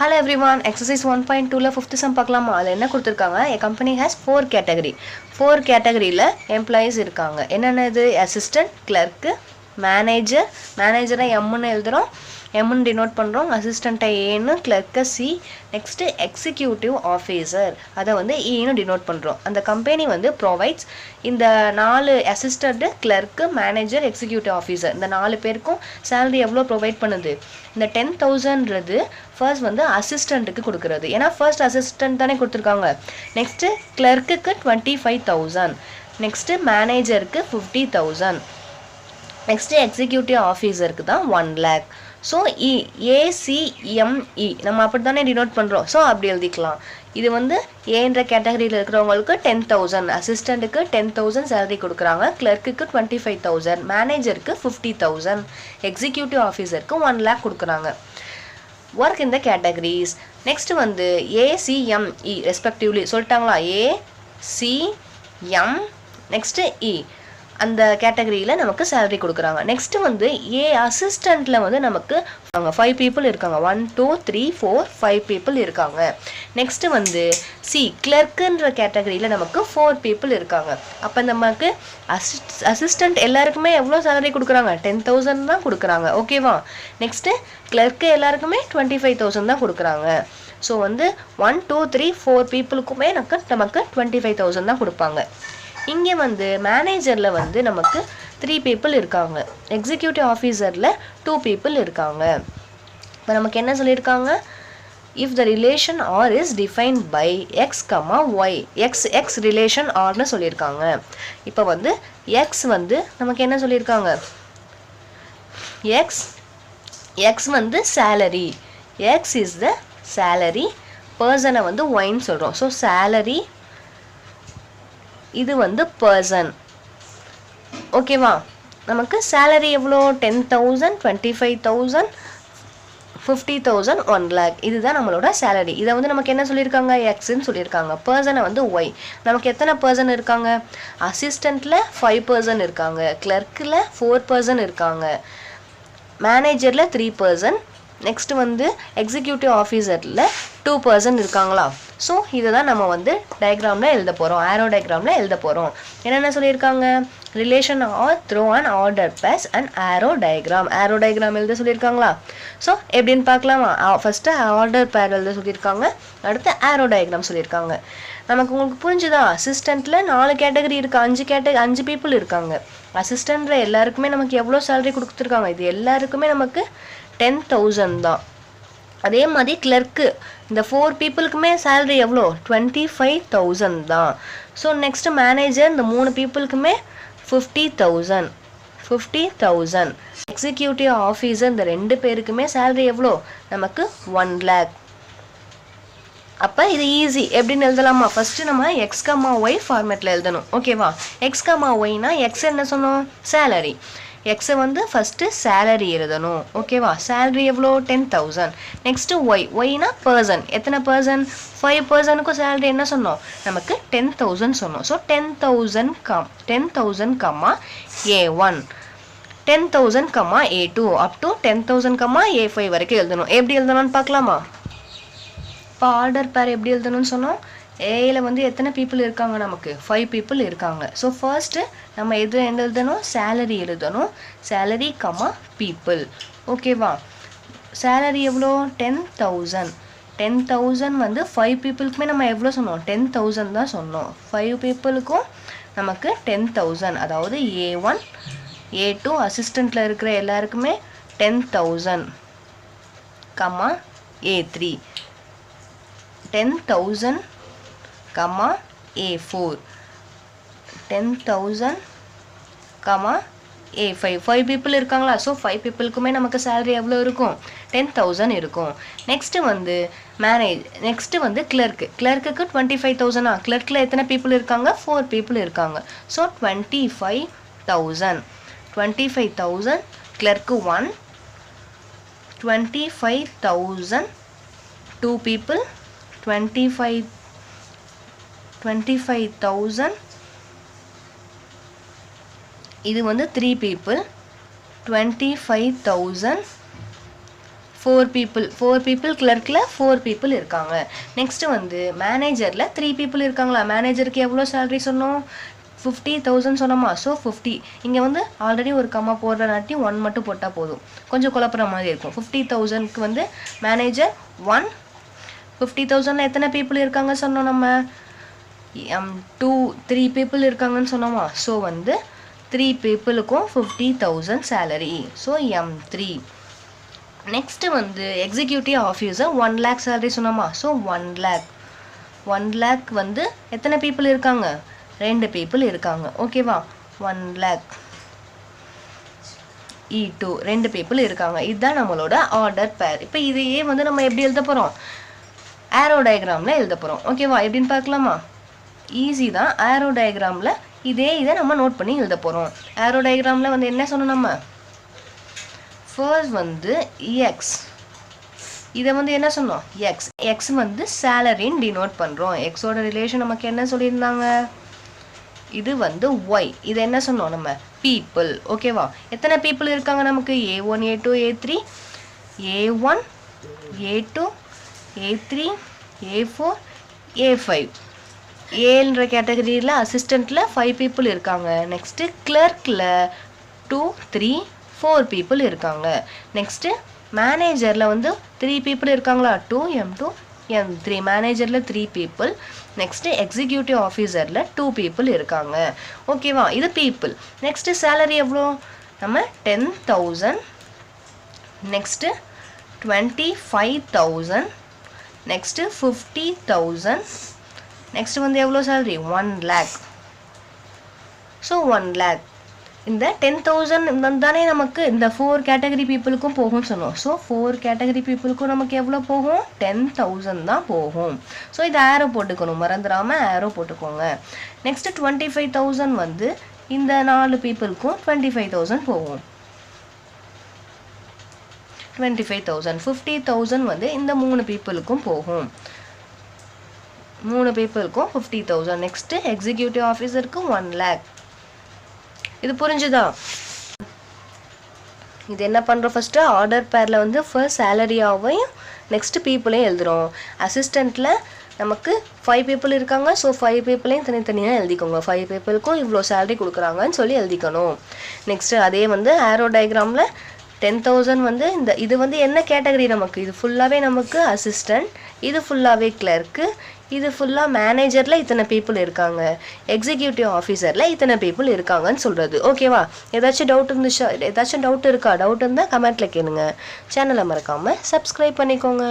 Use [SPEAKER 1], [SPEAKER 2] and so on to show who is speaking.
[SPEAKER 1] Hello everyone, exercise 1.2 ல 5th sum பார்க்கலாமா? அதுல என்ன கொடுத்திருக்காங்க? A company has 4 category. 4 categoryல employees இருக்காங்க. என்னென்ன இது? Assistant, clerk, manager, manager-ஐ M-னு எழுதுறோம். M-னு denote பண்றோம். assistant-ஐ A-னு, clerk-ஐ C, next executive officer அதை வந்து E-னு denote பண்றோம். அந்த company வந்து provides இந்த 4 assistant, clerk, manager, executive officer இந்த 4 பேருக்கும் salary எவ்வளோ provide பண்ணுது? இந்த 10,000ன்றது ஃபர்ஸ்ட் வந்து அசிஸ்டண்ட்டுக்கு கொடுக்குறது. ஏன்னா ஃபர்ஸ்ட் அசிஸ்டன்ட் தானே கொடுத்துருக்காங்க. நெக்ஸ்ட்டு கிளர்க்குக்கு 25,000, நெக்ஸ்ட்டு மேனேஜருக்கு 50,000, நெக்ஸ்ட்டு எக்ஸிக்யூட்டிவ் ஆஃபீஸருக்கு தான் 1 lakh. ஸோ ஏசிஎம்இ நம்ம அப்படி தானே டினோட் பண்ணுறோம். ஸோ அப்படி எழுதிக்கலாம். இது வந்து ஏன்ற கேட்டகரியில் இருக்கிறவங்களுக்கு 10,000, அசிஸ்டண்ட்டுக்கு 10,000 சேலரி கொடுக்குறாங்க, கிளர்க்குக்கு 25,000, மேனேஜருக்கு 50,000, எக்ஸிக்யூட்டிவ் ஆஃபீஸருக்கு 1 lakh கொடுக்குறாங்க. Work in the categories. Next வந்து ஏசிஎம்இ ரெஸ்பெக்டிவ்லி சொல்லிட்டாங்களா? ஏசிஎம் நெக்ஸ்ட்டு இ அந்த கேட்டகரியில் நமக்கு சேலரி கொடுக்குறாங்க. நெக்ஸ்ட் வந்து ஏ அசிஸ்டண்ட்டில் வந்து நமக்கு 5 people இருக்காங்க. 1 2 3 4 5 people இருக்காங்க. நெக்ஸ்ட் வந்து சி கிளர்க்குன்ற கேட்டகரியில் நமக்கு 4 people இருக்காங்க. அப்போ நமக்கு அசிஸ்டண்ட் எல்லாருக்குமே எவ்வளோ சேலரி கொடுக்குறாங்க? 10,000 தான் கொடுக்குறாங்க. ஓகேவா? நெக்ஸ்ட்டு கிளர்க்கு எல்லாருக்குமே 25,000 தான் கொடுக்குறாங்க. ஸோ வந்து 1 2 3 4 peopleக்குமே நமக்கு 25,000 தான் கொடுப்பாங்க. இங்கே வந்து மேனேஜரில் வந்து நமக்கு 3 people இருக்காங்க, எக்ஸிக்யூட்டிவ் ஆஃபீஸரில் 2 people இருக்காங்க. இப்போ நமக்கு என்ன சொல்லியிருக்காங்க? If the relation R is defined by X comma Y, X relation ஆர்னு சொல்லியிருக்காங்க. இப்போ வந்து எக்ஸ் வந்து நமக்கு என்ன சொல்லியிருக்காங்க? எக்ஸ் வந்து salary, X is the salary, பர்சனை வந்து ஒய்ன்னு சொல்கிறோம். ஸோ சேலரி இது வந்து பர்சன். ஓகேவா? நமக்கு சேலரி எவ்வளோ? 10,000, 25,000, 50,000, 1 lakh. இதுதான் நம்மளோட சேலரி. இதை வந்து நமக்கு என்ன சொல்லியிருக்காங்க? எக்ஸ்ன்னு சொல்லியிருக்காங்க. பர்சனை வந்து ஒய். நமக்கு எத்தனை பர்சன் இருக்காங்க? அசிஸ்டண்ட்டில் 5 person இருக்காங்க, கிளர்க்கில் 4 person இருக்காங்க, மேனேஜரில் 3 person, நெக்ஸ்ட் வந்து எக்ஸிக்யூட்டிவ் ஆஃபீஸரில் 2 person இருக்காங்களா? ஸோ இதை தான் நம்ம வந்து டயக்ராமில் எழுத போகிறோம், ஆரோ டயக்ராமில் எழுத போகிறோம். என்னென்ன சொல்லியிருக்காங்க? Relation R through and order pairs and arrow diagram எழுத சொல்லியிருக்காங்களா? ஸோ எப்படின்னு பார்க்கலாமா? ஃபஸ்ட்டு ஆர்டர் பேர் எழுத சொல்லியிருக்காங்க, அடுத்து ஆரோ டயக்ராம் சொல்லியிருக்காங்க. நமக்கு உங்களுக்கு புரிஞ்சுதா? அசிஸ்டண்ட்டில் 4 கேட்டகரி இருக்குது, 5 people இருக்காங்க. அசிஸ்டண்ட்ற எல்லாருக்குமே நமக்கு எவ்வளோ சேலரி கொடுத்துருக்காங்க? இது எல்லாருக்குமே நமக்கு 10,000 தான். அதே மாதிரி கிளர்க்கு இந்த 4 peopleக்குமே சேலரி எவ்வளோ? 25,000 தான். ஸோ நெக்ஸ்ட் மேனேஜர் இந்த 3 peopleக்குமே 50,000, எக்ஸிக்யூட்டிவ் ஆஃபீஸர் இந்த 2 பேருக்குமே சேலரி எவ்வளோ? நமக்கு 1 lakh. அப்போ இது ஈஸி. எப்படின்னு எழுதலாமா? ஃபஸ்ட்டு நம்ம எக்ஸ் கமா ஒய் ஃபார்மேட்டில் எழுதணும். ஓகேவா? எக்ஸ் கமா ஒய்னா எக்ஸ் என்ன சொன்னோம்? சேலரி. எக்ஸை வந்து ஃபஸ்ட்டு சேலரி எழுதணும். ஓகேவா? சேலரி எவ்வளோ? 10,000. நெக்ஸ்ட்டு ஒய்னா பர்சன். எத்தனை பர்சன்? 5 personக்கும் சேலரி என்ன சொன்னோம்? நமக்கு 10,000 சொன்னோம். So 10,000 comma A1, 10,000 comma A2 up to 10,000 comma A5 வரைக்கும் எழுதணும். எப்படி எழுதணும்னு பார்க்கலாமா? இப்போ ஆர்டர் பேர் எப்படி எழுதணும்னு சொன்னோம்? ஏல வந்து எத்தனை people இருக்காங்க? நமக்கு 5 people இருக்காங்க. ஸோ ஃபர்ஸ்ட்டு நம்ம எது எழுதணும்? சேலரி எழுதணும். Salary comma people. ஓகேவா? சேலரி எவ்வளோ? 10,000 வந்து 5 peopleக்குமே நம்ம எவ்வளோ சொன்னோம்? 10,000 தான் சொன்னோம். 5 peopleக்கும் நமக்கு 10,000. அதாவது A1 A2 அசிஸ்டண்ட்டில் இருக்கிற எல்லாருக்குமே 10,000 comma A3, 10,000 comma A4, 10,000 comma A5. 5 people இருக்காங்களா? ஸோ 5 peopleக்குமே நமக்கு சேலரி எவ்வளோ இருக்கும்? 10,000 இருக்கும். நெக்ஸ்ட்டு வந்து நெக்ஸ்ட்டு வந்து கிளர்க்குக்கு 25,000. கிளர்க்கில் எத்தனை people இருக்காங்க? 4 people இருக்காங்க. ஸோ 25,000 கிளர்க்கு 1, 25,000 2 people, 25,000 இது வந்து 3 people, 25,000 4 people கிளர்க்கில் 4 people இருக்காங்க. நெக்ஸ்ட் வந்து மேனேஜரில் 3 people இருக்காங்களா? மேனேஜருக்கு எவ்வளோ சேலரி சொன்னோம்? 50,000 சொன்னோமா? ஸோ 50 இங்கே வந்து ஆல்ரெடி ஒரு கம்மா போடுறனாட்டி 1 மட்டும் போட்டால் போதும், கொஞ்சம் குழப்புற மாதிரி இருக்கும். 50,000க்கு வந்து மேனேஜர் 1, 50,000ல எத்தனை people இருக்காங்க சொன்னோம் நம்ம? 3 people இருக்காங்கன்னு சொன்னோமா? ஸோ வந்து 3 peopleக்கும் 50,000 சேலரி. So M3. நெக்ஸ்ட் வந்து எக்ஸிக்யூட்டிவ் ஆஃபீஸர் 1 lakh சேலரி சொன்னோமா? ஸோ 1 lakh வந்து எத்தனை people இருக்காங்க? 2 people இருக்காங்க. ஓகேவா? 1 lakh E2 2 people இருக்காங்க. இதுதான் நம்மளோட ஆர்டர் பேர். இப்போ இதையே வந்து நம்ம எப்படி எழுத போகிறோம்? ஆரோ டயக்ராமில் எழுத போகிறோம். ஓகேவா? எப்படின்னு பார்க்கலாமா? ஈஸி தான். ஆரோ டயக்ராமில் இதை நம்ம நோட் பண்ணி எழுத போகிறோம். ஆரோ டயக்ராமில் வந்து என்ன சொன்னோம் நம்ம? ஃபர்ஸ்ட் வந்து எக்ஸ், இதை வந்து என்ன சொன்னோம்? எக்ஸ் வந்து சேலரின்னு டினோட் பண்ணுறோம். எக்ஸோட ரிலேஷன் நமக்கு என்ன சொல்லியிருந்தாங்க? இது வந்து ஒய், இதை என்ன சொன்னோம் நம்ம? பீப்புள். ஓகேவா? எத்தனை பீப்புள் இருக்காங்க நமக்கு? A1 A2 A3, A1 A2 A3 A4 A5. ஏன்ற கேட்டகரியில் அசிஸ்டண்ட்டில் 5 people இருக்காங்க. நெக்ஸ்ட்டு கிளர்க்கில் 2 3 4 people இருக்காங்க. நெக்ஸ்ட்டு மேனேஜரில் வந்து 3 people இருக்காங்களா? 2 M2 M3. மேனேஜரில் 3 people. நெக்ஸ்ட்டு எக்ஸிக்யூட்டிவ் ஆஃபீஸரில் 2 people இருக்காங்க. ஓகேவா? இது பீப்புள். நெக்ஸ்ட்டு சேலரி எவ்வளோ? நம்ம 10,000, நெக்ஸ்ட்டு 25,000, நெக்ஸ்ட்டு 50,000, நெக்ஸ்ட் வந்து எவ்வளோ சேலரி? 1 lakh. So 1 lakh. இந்த 10,000 தானே நமக்கு இந்த 4 கேட்டகரி பீப்புளுக்கும் போகும்னு சொன்னோம். ஸோ 4 கேட்டகரி பீப்புளுக்கும் நமக்கு எவ்வளோ போகும்? 10,000 தான் போகும். ஸோ இது ஆரோ போட்டுக்கணும், மறந்துடாமல் ஆரோ போட்டுக்கோங்க. நெக்ஸ்ட்டு 25,000 வந்து இந்த 4 பீப்புளுக்கும் 25,000 போகும். 25,000. 50,000 வந்து இந்த 3 பீப்புளுக்கும் போகும். 3 பீப்புளுக்கும் 50,000. நெக்ஸ்ட்டு எக்ஸிக்யூட்டிவ் ஆஃபீஸருக்கு 1 lakh. இது புரிஞ்சுதா? இது என்ன பண்ணுறோம்? ஃபஸ்ட்டு ஆர்டர் பேரில் வந்து ஃபர்ஸ்ட் சேலரியாவையும் நெக்ஸ்ட் பீப்புளையும் எழுதுகிறோம். அசிஸ்டண்ட்டில் நமக்கு 5 people இருக்காங்க. ஸோ 5 peopleையும் தனித்தனியாக எழுதிக்கோங்க. 5 peopleக்கும் இவ்வளோ சேலரி கொடுக்குறாங்கன்னு சொல்லி எழுதிக்கணும். நெக்ஸ்ட்டு அதே வந்து ஆரோ டயக்ராமில் 10,000 வந்து இது வந்து என்ன கேட்டகரி நமக்கு? இது ஃபுல்லாகவே நமக்கு அசிஸ்டண்ட், இது ஃபுல்லாகவே கிளர்க்கு, இது ஃபுல்லாக மேனேஜரில் இத்தனை பீப்புள் இருக்காங்க, எக்ஸிக்யூட்டிவ் ஆஃபீஸரில் இத்தனை பீப்புள் இருக்காங்கன்னு சொல்கிறது. ஓகேவா? ஏதாச்சும் டவுட் இருக்கா? டவுட் இருந்தால் கமெண்ட்டில் கேளுங்க. சேனலை மறக்காமல் சப்ஸ்கிரைப் பண்ணிக்கோங்க.